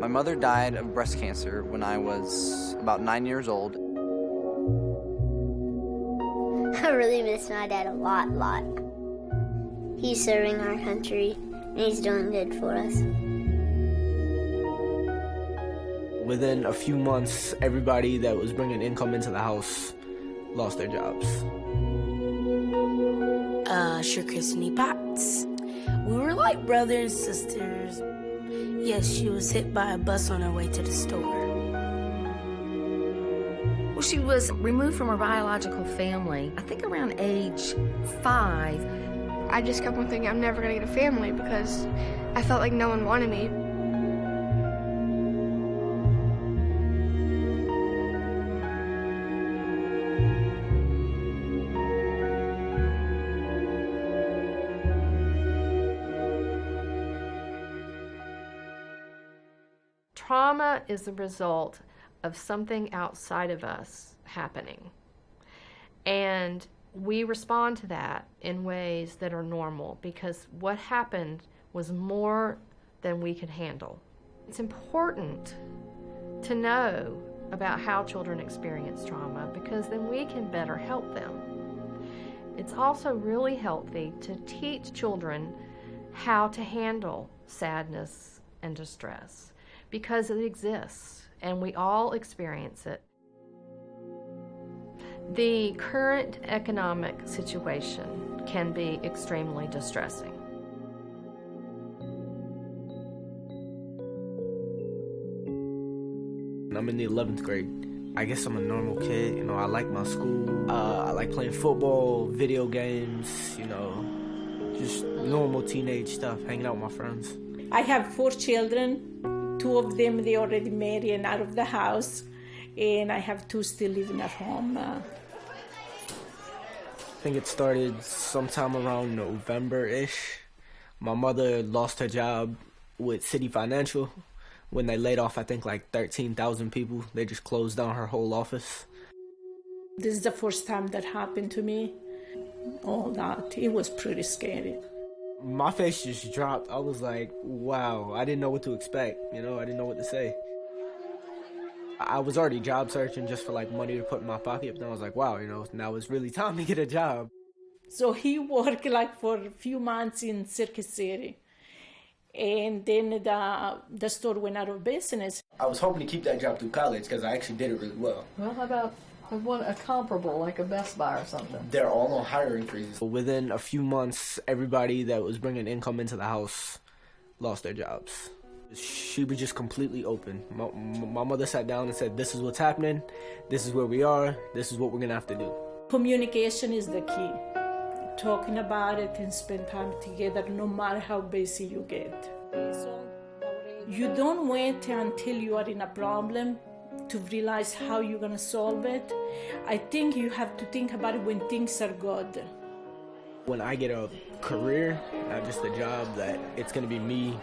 My mother died of breast cancer when I was about 9 years old. I really miss my dad a lot. He's serving our country, and he's doing good for us. Within a few months, everybody that was bringing income into the house lost their jobs. Christine Potts. We were like brothers and sisters. Yes, she was hit by a bus on her way to the store. Well, she was removed from her biological family, I think around age 5. I just kept on thinking I'm never gonna get a family because I felt like no one wanted me. Trauma is the result of something outside of us happening. And we respond to that in ways that are normal because what happened was more than we could handle. It's important to know about how children experience trauma because then we can better help them. It's also really healthy to teach children how to handle sadness and distress because it exists and we all experience it. The current economic situation can be extremely distressing. I'm in the 11th grade. I guess I'm a normal kid, you know, I like my school. I like playing football, video games, you know, just normal teenage stuff, hanging out with my friends. I have 4 children. 2 of them, they already married and out of the house. And I have 2 still living at home. I think it started sometime around November-ish. My mother lost her job with City Financial when they laid off, I think, like 13,000 people. They just closed down her whole office. This is the first time that happened to me. All that, it was pretty scary. My face just dropped. I was like, wow, I didn't know what to expect. You know, I didn't know what to say. I was already job searching just for like money to put in my pocket. But then I was like, wow, you know, now it's really time to get a job. So he worked like for a few months in Circuit City. And then the store went out of business. I was hoping to keep that job through college because I actually did it really well. Well, how about a comparable, like a Best Buy or something? They're all on hiring freezes. Within a few months, everybody that was bringing income into the house lost their jobs. She was just completely open. My mother sat down and said, this is what's happening, this is where we are, this is what we're gonna have to do. Communication is the key. Talking about it and spend time together no matter how busy you get. You don't wait until you are in a problem to realize how you're gonna solve it. I think you have to think about it when things are good. When I get a career, not just a job, that it's gonna be me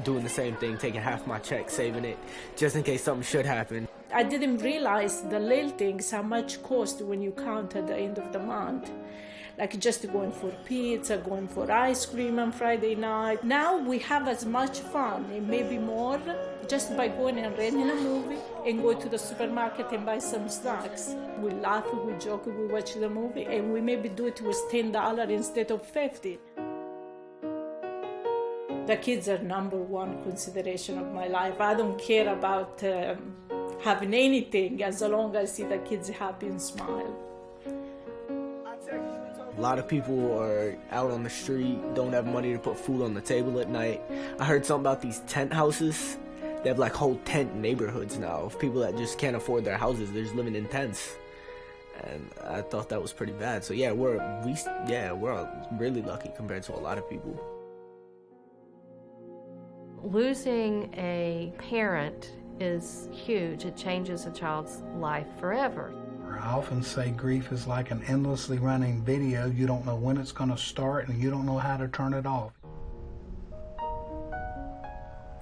doing the same thing, taking half my check, saving it, just in case something should happen. I didn't realize the little things, how much cost when you count at the end of the month. Like just going for pizza, going for ice cream on Friday night. Now we have as much fun, and maybe more, just by going and renting a movie and go to the supermarket and buy some snacks. We laugh, we joke, we watch the movie, and we maybe do it with $10 instead of $50. The kids are number one consideration of my life. I don't care about having anything as long as I see the kids happy and smile. A lot of people are out on the street, don't have money to put food on the table at night. I heard something about these tent houses. They have like whole tent neighborhoods now of people that just can't afford their houses. They're just living in tents. And I thought that was pretty bad. So yeah, we're really lucky compared to a lot of people. Losing a parent is huge. It changes a child's life forever. I often say grief is like an endlessly running video. You don't know when it's going to start and you don't know how to turn it off.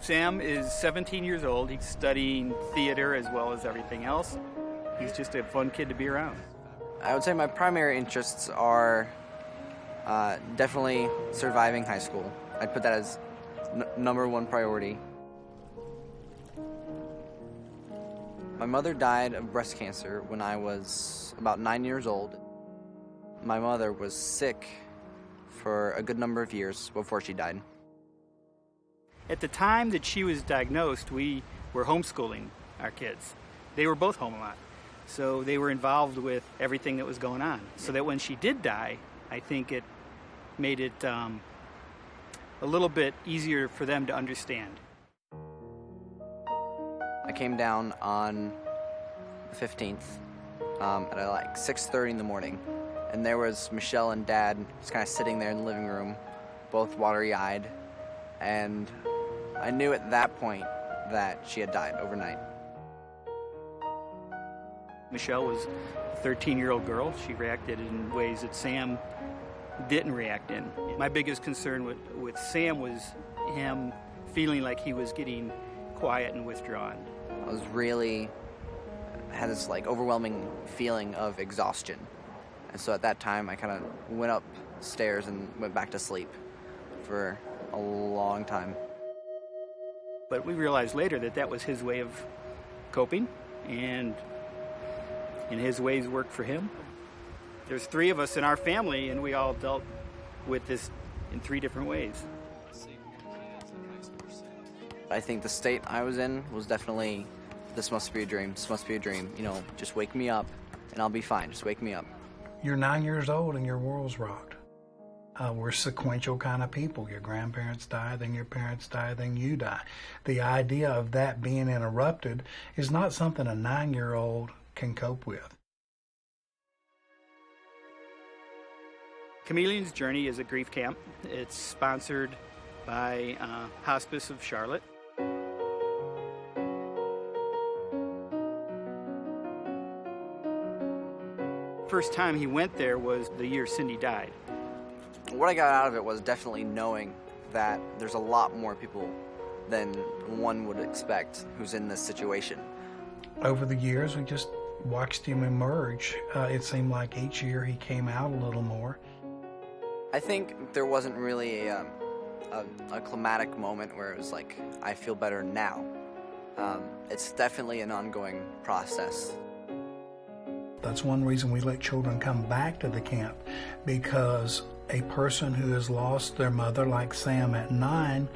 Sam is 17 years old. He's studying theater as well as everything else. He's just a fun kid to be around. I would say my primary interests are definitely surviving high school. I'd put that as number one priority. My mother died of breast cancer when I was about 9 years old. My mother was sick for a good number of years before she died. At the time that she was diagnosed, we were homeschooling our kids. They were both home a lot, so they were involved with everything that was going on. So that when she did die, I think it made it a little bit easier for them to understand. I came down on the 15th at like 6:30 in the morning, and there was Michelle and Dad just kind of sitting there in the living room, both watery-eyed, and I knew at that point that she had died overnight. Michelle was a 13-year-old girl. She reacted in ways that Sam didn't react in. My biggest concern with Sam was him feeling like he was getting quiet and withdrawn. I was had this like overwhelming feeling of exhaustion. And so at that time I kind of went upstairs and went back to sleep for a long time. But we realized later that that was his way of coping, and his ways worked for him. There's 3 of us in our family, and we all dealt with this in 3 different ways. I think the state I was in was definitely, this must be a dream, this must be a dream. You know, just wake me up and I'll be fine, just wake me up. You're 9 years old and your world's rocked. We're sequential kind of people. Your grandparents die, then your parents die, then you die. The idea of that being interrupted is not something a 9-year-old can cope with. Chameleon's Journey is a grief camp. It's sponsored by Hospice of Charlotte. First time he went there was the year Cindy died. What I got out of it was definitely knowing that there's a lot more people than one would expect who's in this situation. Over the years, we just watched him emerge. It seemed like each year he came out a little more. I think there wasn't really a climatic moment where it was like, I feel better now. It's definitely an ongoing process. That's one reason we let children come back to the camp, because a person who has lost their mother, like Sam at 9,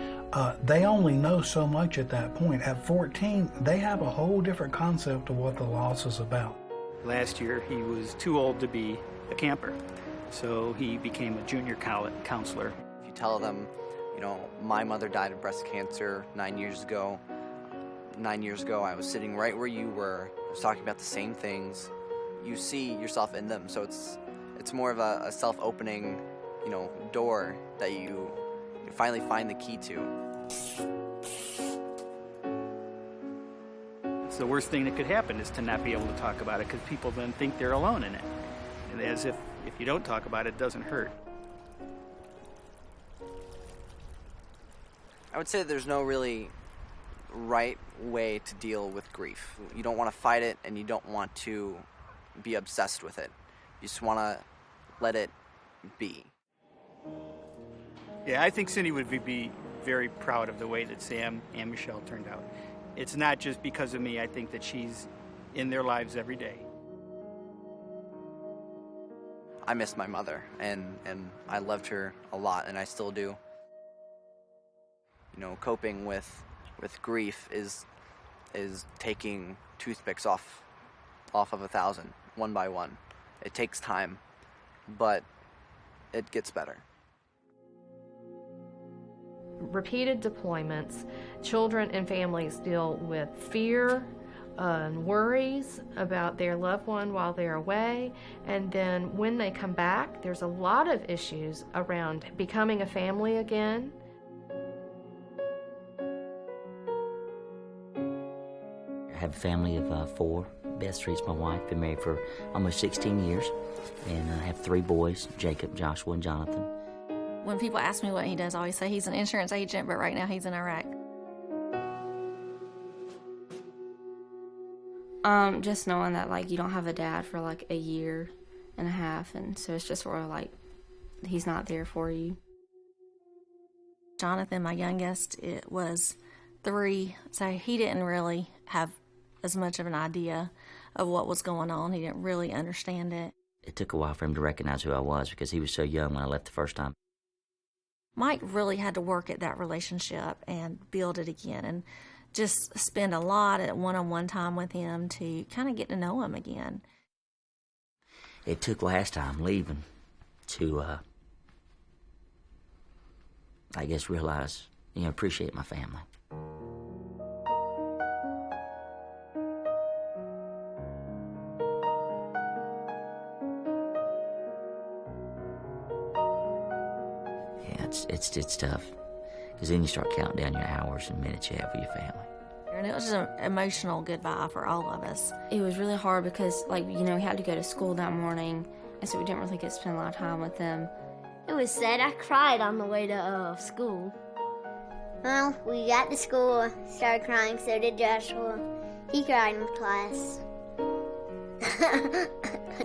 they only know so much at that point. At 14, they have a whole different concept of what the loss is about. Last year, he was too old to be a camper, so he became a junior counselor. If you tell them, you know, my mother died of breast cancer 9 years ago. 9 years ago, I was sitting right where you were. I was talking about the same things. You see yourself in them, so it's more of a self-opening, you know, door that you finally find the key to. It's the worst thing that could happen is to not be able to talk about it, because people then think they're alone in it. And as if you don't talk about it, it doesn't hurt. I would say there's no really right way to deal with grief. You don't want to fight it, and you don't want to be obsessed with it. You just want to let it be. Yeah, I think Cindy would be very proud of the way that Sam and Michelle turned out. It's not just because of me. I think that she's in their lives every day. I miss my mother, and I loved her a lot, and I still do. You know, coping with grief is taking toothpicks off of 1,000, one by one. It takes time, but it gets better. Repeated deployments, children and families deal with fear and worries about their loved one while they're away, and then when they come back, there's a lot of issues around becoming a family again. I have a family of 4. Beth Street's my wife, been married for almost 16 years, and I have 3 boys, Jacob, Joshua, and Jonathan. When people ask me what he does, I always say he's an insurance agent, but right now he's in Iraq. Just knowing that, like, you don't have a dad for, like, a year and a half, and so it's just sort of like he's not there for you. Jonathan, my youngest, it was 3, so he didn't really have as much of an idea of what was going on. He didn't really understand it. It took a while for him to recognize who I was because he was so young when I left the first time. Mike really had to work at that relationship and build it again and just spend a lot of one-on-one time with him to kind of get to know him again. It took last time leaving to, I guess, realize, appreciate my family. Yeah, it's tough, because then you start counting down your hours and minutes you have with your family. And it was an emotional goodbye for all of us. It was really hard because, we had to go to school that morning, and so we didn't really get to spend a lot of time with them. It was sad. I cried on the way to school. Well, we got to school, started crying, so did Joshua. He cried in class.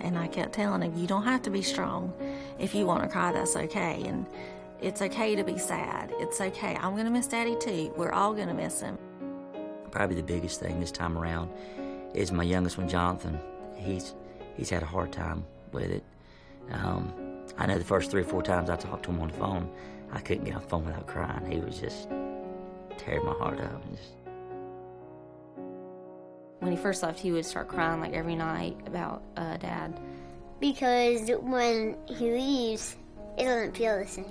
And I kept telling him, you don't have to be strong. If you want to cry, that's okay. And it's okay to be sad. It's okay. I'm going to miss Daddy too. We're all going to miss him. Probably the biggest thing this time around is my youngest one, Jonathan. He's had a hard time with it. I know the first 3 or 4 times I talked to him on the phone, I couldn't get off the phone without crying. He was just tearing my heart up. When he first left, he would start crying every night about Dad. Because when he leaves, it doesn't feel the same.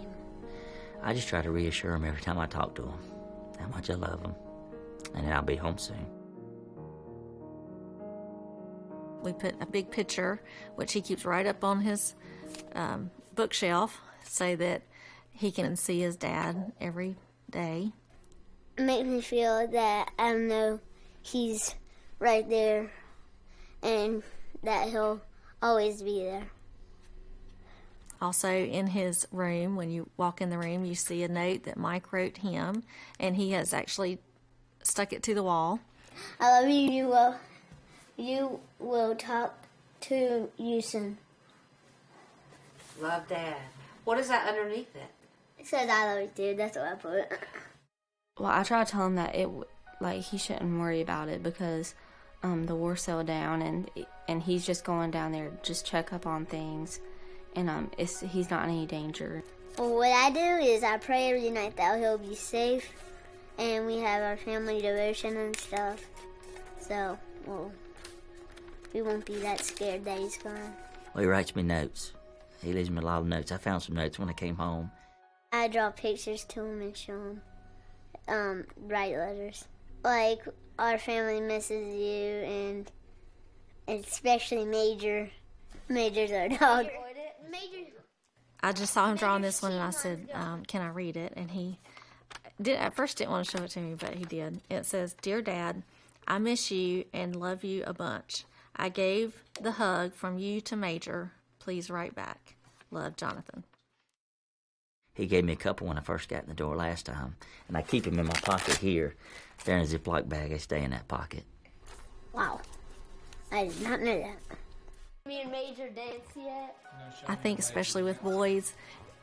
I just try to reassure him every time I talk to him how much I love him, and that I'll be home soon. We put a big picture, which he keeps right up on his bookshelf, so that he can see his dad every day. It makes me feel that I know he's right there and that he'll always be there. Also, in his room, when you walk in the room, you see a note that Mike wrote him, and he has actually stuck it to the wall. I love you. You will talk to you soon. Love, Dad. What is that underneath it? It says I love you too. That's what I put. Well, I try to tell him that he shouldn't worry about it because the war settled down and he's just going down there to just check up on things, and he's not in any danger. Well, what I do is I pray every night that he'll be safe, and we have our family devotion and stuff. So, we won't be that scared that he's gone. Well, he writes me notes. He leaves me a lot of notes. I found some notes when I came home. I draw pictures to him and show him. Write letters. Our family misses you, and especially Major. Major's our dog. I just saw him drawing this one, and I said, can I read it? And he at first didn't want to show it to me, but he did. It says, Dear Dad, I miss you and love you a bunch. I gave the hug from you to Major. Please write back. Love, Jonathan. He gave me a couple when I first got in the door last time, and I keep them in my pocket here. They're in a Ziploc bag. They stay in that pocket. Wow. I did not know that. Me and Major dance yet? I think especially with boys,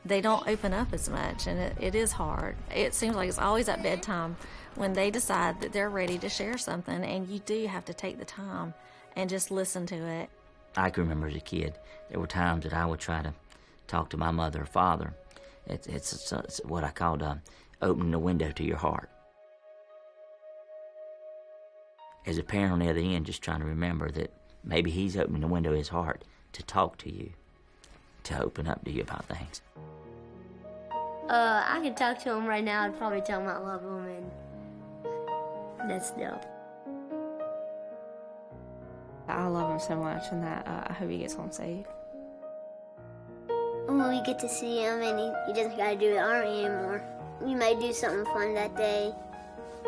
they don't open up as much, and it is hard. It seems like it's always at bedtime when they decide that they're ready to share something, and you do have to take the time and just listen to it. I can remember as a kid, there were times that I would try to talk to my mother or father. It's what I called opening the window to your heart. As a parent on the other end, just trying to remember that maybe he's opening the window of his heart to talk to you, to open up to you about things. I could talk to him right now. I'd probably tell him I love him, and that's dope. I love him so much, and that I hope he gets home safe. When we get to see him, and he doesn't got to do the army anymore, we might do something fun that day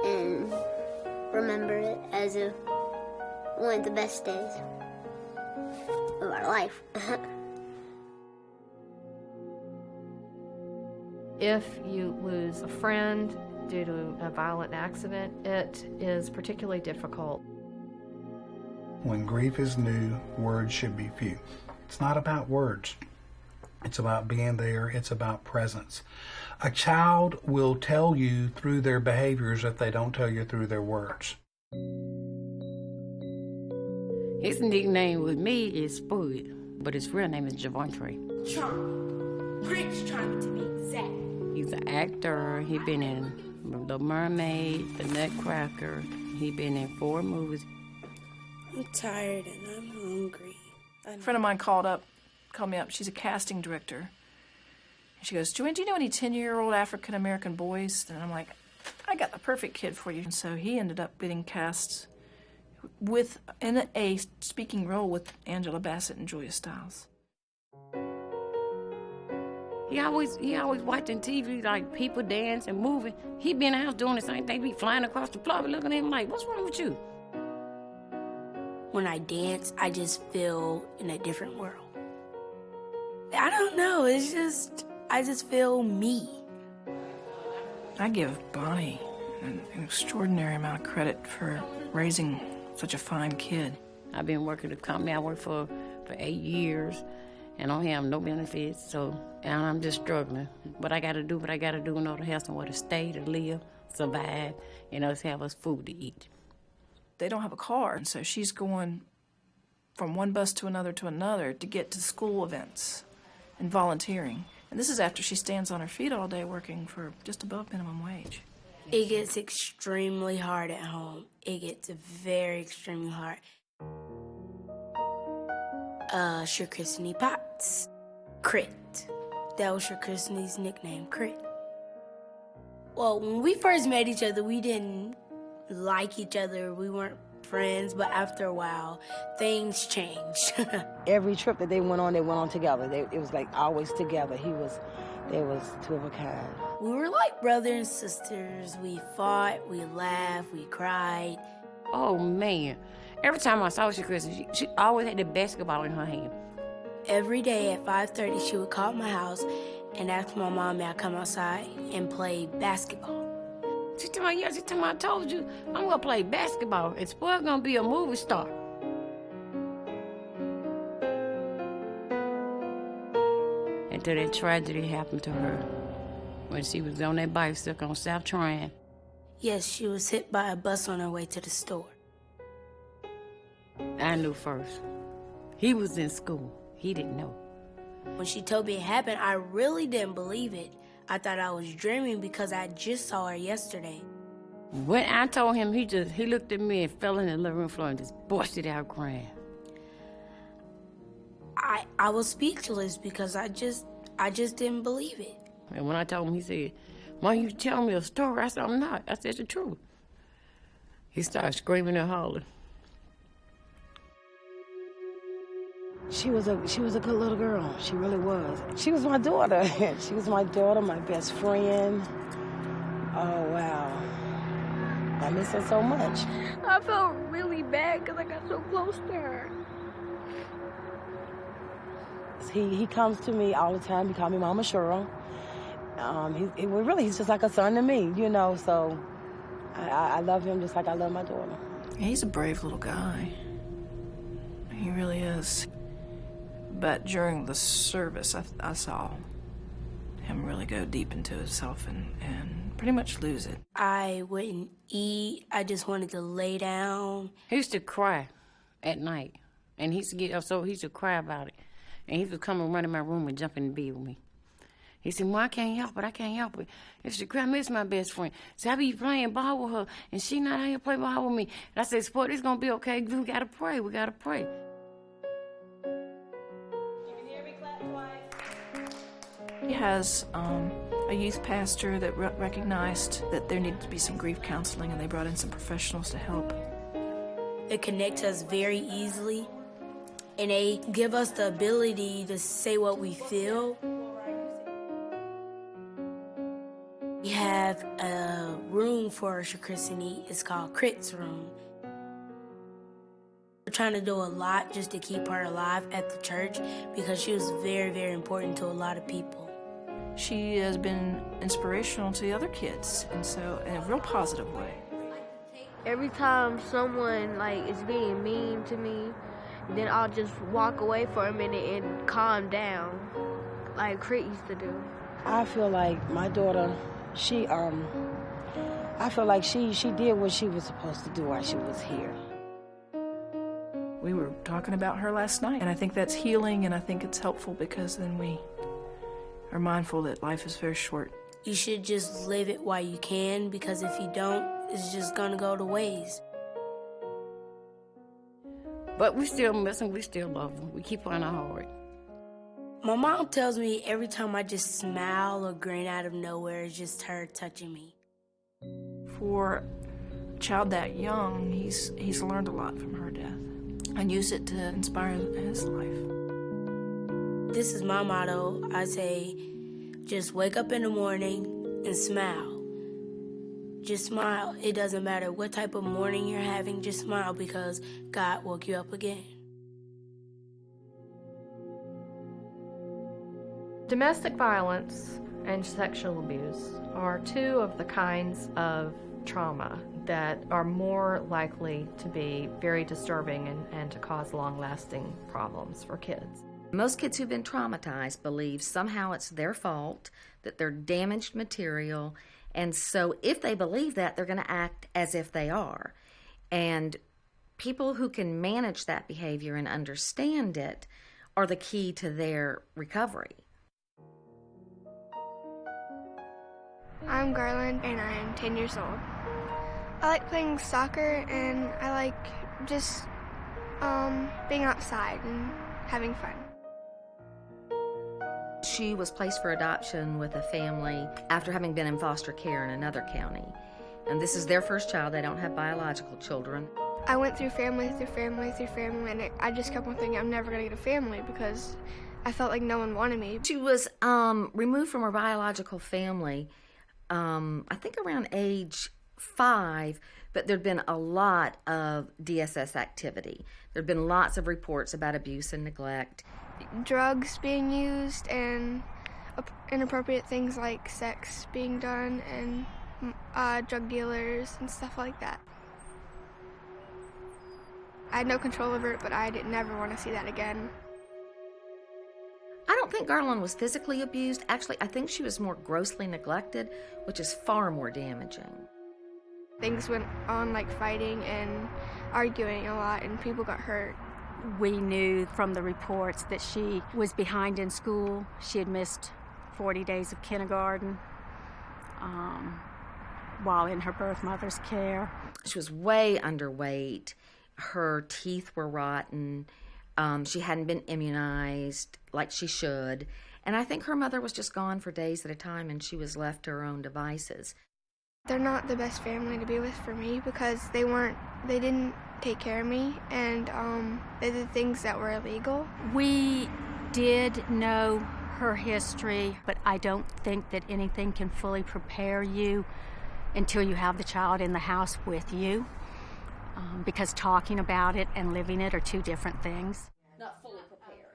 and remember it as one of the best days of our life. If you lose a friend due to a violent accident, it is particularly difficult. When grief is new, words should be few. It's not about words. It's about being there. It's about presence. A child will tell you through their behaviors if they don't tell you through their words. His nickname with me is Spud, but his real name is Javontre. Trump. Prince Trump to be exact. He's an actor. He been in The Mermaid, The Nutcracker. He been in 4 movies. I'm tired and I'm hungry. A friend of mine called me up. She's a casting director. And she goes, Joanne, do you know any 10-year-old African-American boys? And I'm like, I got the perfect kid for you. And so he ended up getting cast in a speaking role with Angela Bassett and Julia Stiles. He always watching TV, like people dance and moving. He be in the house doing the same thing, be flying across the floor, looking at him like, what's wrong with you? When I dance, I just feel in a different world. I don't know, I just feel me. I give Bonnie an extraordinary amount of credit for raising such a fine kid. I've been working at the company I worked for 8 years, and I don't have no benefits, and I'm just struggling. But I gotta do what I gotta do in order to have somewhere to stay, to live, survive, to have us food to eat. They don't have a car, and so she's going from one bus to another to get to school events and volunteering. And this is after she stands on her feet all day working for just above minimum wage. It gets extremely hard at home. It gets very extremely hard. Sure Christine Potts. Crit. That was Sure Christine's nickname, Crit. Well, when we first met each other, we didn't like each other. We weren't friends, but after a while, things changed. Every trip that they went on together. It was like always together. They was two of a kind. We were like brothers and sisters. We fought, we laughed, we cried. Oh, man. Every time I saw Kristen, she always had the basketball in her hand. Every day at 5:30, she would call my house and ask my mom may I come outside and play basketball. She told me, I told you, I'm going to play basketball. And Spud's going to be a movie star. Until that tragedy happened to her when she was on that bicycle on South Tryon. Yes, she was hit by a bus on her way to the store. I knew first. He was in school. He didn't know. When she told me it happened, I really didn't believe it. I thought I was dreaming because I just saw her yesterday. When I told him, he looked at me and fell in the living room floor and just busted out crying. I was speechless because I just didn't believe it. And when I told him, he said, "Why you tell me a story?" I said, "I'm not. I said the truth." He started screaming and hollering. She was a good little girl. She really was. She was my daughter. She was my daughter, my best friend. Oh, wow. I miss her so much. I felt really bad because I got so close to her. He comes to me all the time. He called me Mama Cheryl. He's just like a son to me, so I love him just like I love my daughter. He's a brave little guy. He really is. But during the service, I saw him really go deep into himself and pretty much lose it. I wouldn't eat. I just wanted to lay down. He used to cry at night, and he used to get up, so he used to cry about it. And he would come and run in my room and jump in the bed with me. He said, "Well, I can't help it. I can't help it." He said, "I miss my best friend." So I be playing ball with her, and she not out here playing ball with me. And I said, "Sport, it's going to be okay. We got to pray. We got to pray." He has a youth pastor that recognized that there needed to be some grief counseling, and they brought in some professionals to help. They connect us very easily, and they give us the ability to say what we feel. We have a room for Christine. It's called Crit's Room. We're trying to do a lot just to keep her alive at the church because she was very, very important to a lot of people. She has been inspirational to the other kids, and so in a real positive way. Every time someone is being mean to me, then I'll just walk away for a minute and calm down, like Crit used to do. I feel like my daughter, I feel like she did what she was supposed to do while she was here. We were talking about her last night, and I think that's healing, and I think it's helpful because then we are mindful that life is very short. You should just live it while you can, because if you don't, it's just gonna go to waste. But we still miss him, we still love him. We keep on our heart. My mom tells me every time I just smile or grin out of nowhere, it's just her touching me. For a child that young, he's learned a lot from her death and used it to inspire his life. This is my motto. I say, just wake up in the morning and smile. Just smile. It doesn't matter what type of morning you're having, just smile because God woke you up again. Domestic violence and sexual abuse are two of the kinds of trauma that are more likely to be very disturbing and to cause long-lasting problems for kids. Most kids who've been traumatized believe somehow it's their fault, that they're damaged material, and so if they believe that, they're going to act as if they are. And people who can manage that behavior and understand it are the key to their recovery. I'm Garland, and I'm 10 years old. I like playing soccer, and I like just being outside and having fun. She was placed for adoption with a family after having been in foster care in another county. And this is their first child. They don't have biological children. I went through family, and I just kept on thinking I'm never going to get a family because I felt like no one wanted me. She was removed from her biological family, I think around age 5, but there'd been a lot of DSS activity. There'd been lots of reports about abuse and neglect. Drugs being used and inappropriate things like sex being done and drug dealers and stuff like that. I had no control over it, but I didn't ever want to see that again. I don't think Garland was physically abused. Actually, I think she was more grossly neglected, which is far more damaging. Things went on like fighting and arguing a lot, and people got hurt. We knew from the reports that she was behind in school. She had missed 40 days of kindergarten while in her birth mother's care. She was way underweight. Her teeth were rotten. She hadn't been immunized like she should. And I think her mother was just gone for days at a time, and she was left to her own devices. They're not the best family to be with for me because they didn't take care of me, and they did things that were illegal. We did know her history, but I don't think that anything can fully prepare you until you have the child in the house with you. Because talking about it and living it are two different things. Not fully prepared.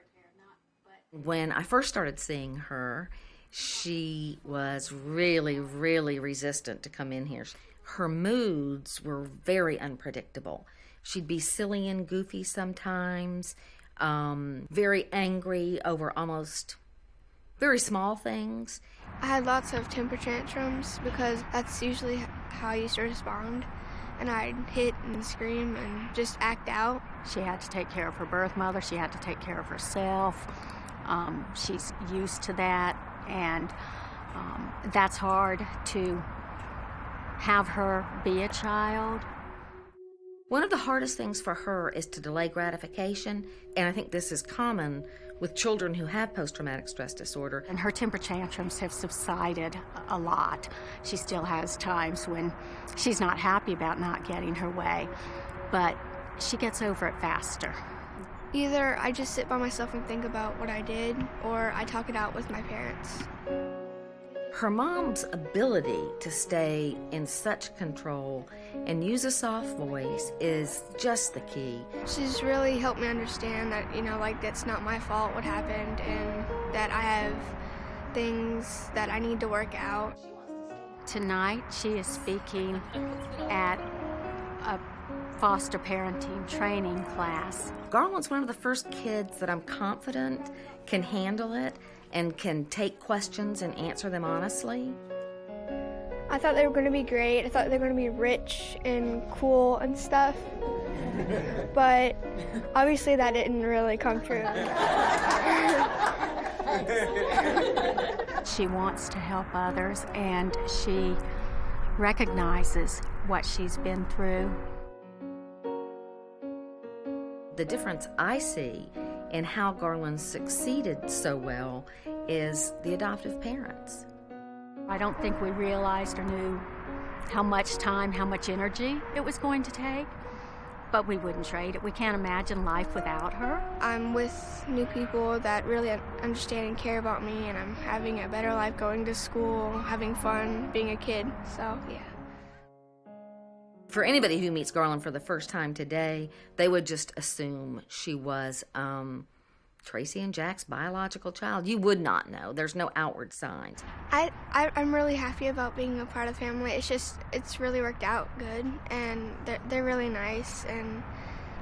When I first started seeing her, she was really, really resistant to come in here. Her moods were very unpredictable. She'd be silly and goofy sometimes, very angry over almost very small things. I had lots of temper tantrums because that's usually how I used to respond. And I'd hit and scream and just act out. She had to take care of her birth mother. She had to take care of herself. She's used to that, and that's hard to have her be a child. One of the hardest things for her is to delay gratification, and I think this is common with children who have post-traumatic stress disorder. And her temper tantrums have subsided a lot. She still has times when she's not happy about not getting her way, but she gets over it faster. Either I just sit by myself and think about what I did, or I talk it out with my parents. Her mom's ability to stay in such control and use a soft voice is just the key. She's really helped me understand that, that's not my fault what happened, and that I have things that I need to work out. Tonight, she is speaking at a foster parenting training class. Garland's one of the first kids that I'm confident can handle it and can take questions and answer them honestly. I thought they were going to be great. I thought they were going to be rich and cool and stuff. But obviously that didn't really come true. She wants to help others, and she recognizes what she's been through. The difference I see in how Garland succeeded so well is the adoptive parents. I don't think we realized or knew how much time, how much energy it was going to take, but we wouldn't trade it. We can't imagine life without her. I'm with new people that really understand and care about me, and I'm having a better life going to school, having fun, being a kid, so yeah. For anybody who meets Garland for the first time today, they would just assume she was Tracy and Jack's biological child. You would not know. There's no outward signs. I'm really happy about being a part of the family. It's really worked out good, and they're really nice, and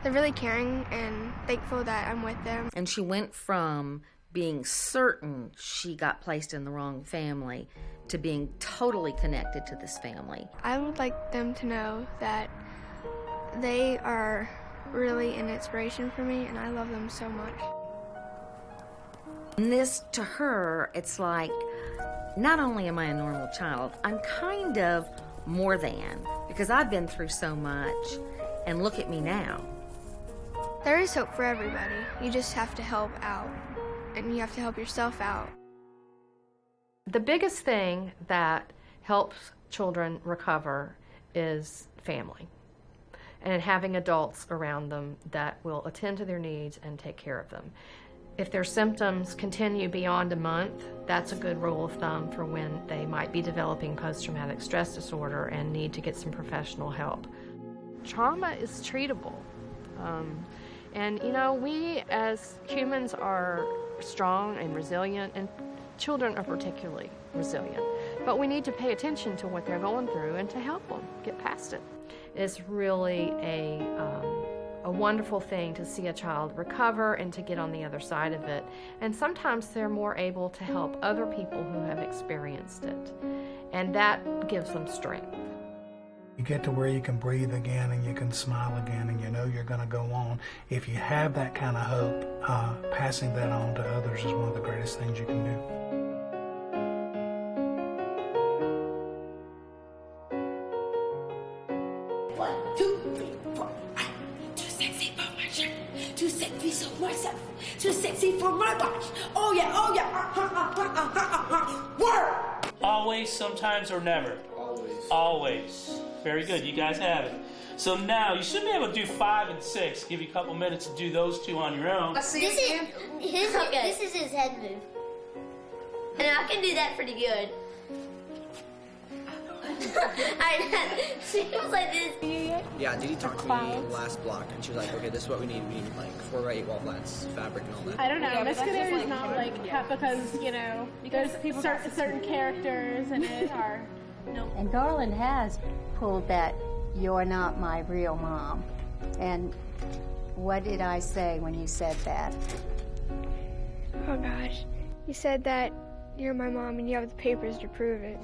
they're really caring, and thankful that I'm with them. And she went from being certain she got placed in the wrong family to being totally connected to this family. I would like them to know that they are really an inspiration for me, and I love them so much. And this, to her, it's like, not only am I a normal child, I'm kind of more than, because I've been through so much, and look at me now. There is hope for everybody. You just have to help out, and you have to help yourself out. The biggest thing that helps children recover is family and having adults around them that will attend to their needs and take care of them. If their symptoms continue beyond a month, that's a good rule of thumb for when they might be developing post-traumatic stress disorder and need to get some professional help. Trauma is treatable. And you know, we as humans are strong and resilient, and children are particularly resilient. But we need to pay attention to what they're going through and to help them get past it. It's really a wonderful thing to see a child recover and to get on the other side of it. And sometimes they're more able to help other people who have experienced it. And that gives them strength. You get to where you can breathe again and you can smile again and you know you're going to go on. If you have that kind of hope, passing that on to others is one of the greatest things you can do. Too sexy for my body. Oh yeah, oh yeah. Work! Always, sometimes, or never? Always. Always. Very good, you guys have it. So now, you should be able to do 5 and 6. Give you a couple minutes to do those two on your own. This is his head move. And I can do that pretty good. She was like this. Yeah, Didi talked to me last block, and she was like, okay, this is what we need. We need like 4 by 8 wall flats, fabric, and all that. I don't know. Muscadere is not like because you know because people certain characters in it are. No. And Garland has pulled that "You're not my real mom," and what did I say when you said that? Oh gosh, you said that you're my mom and you have the papers to prove it.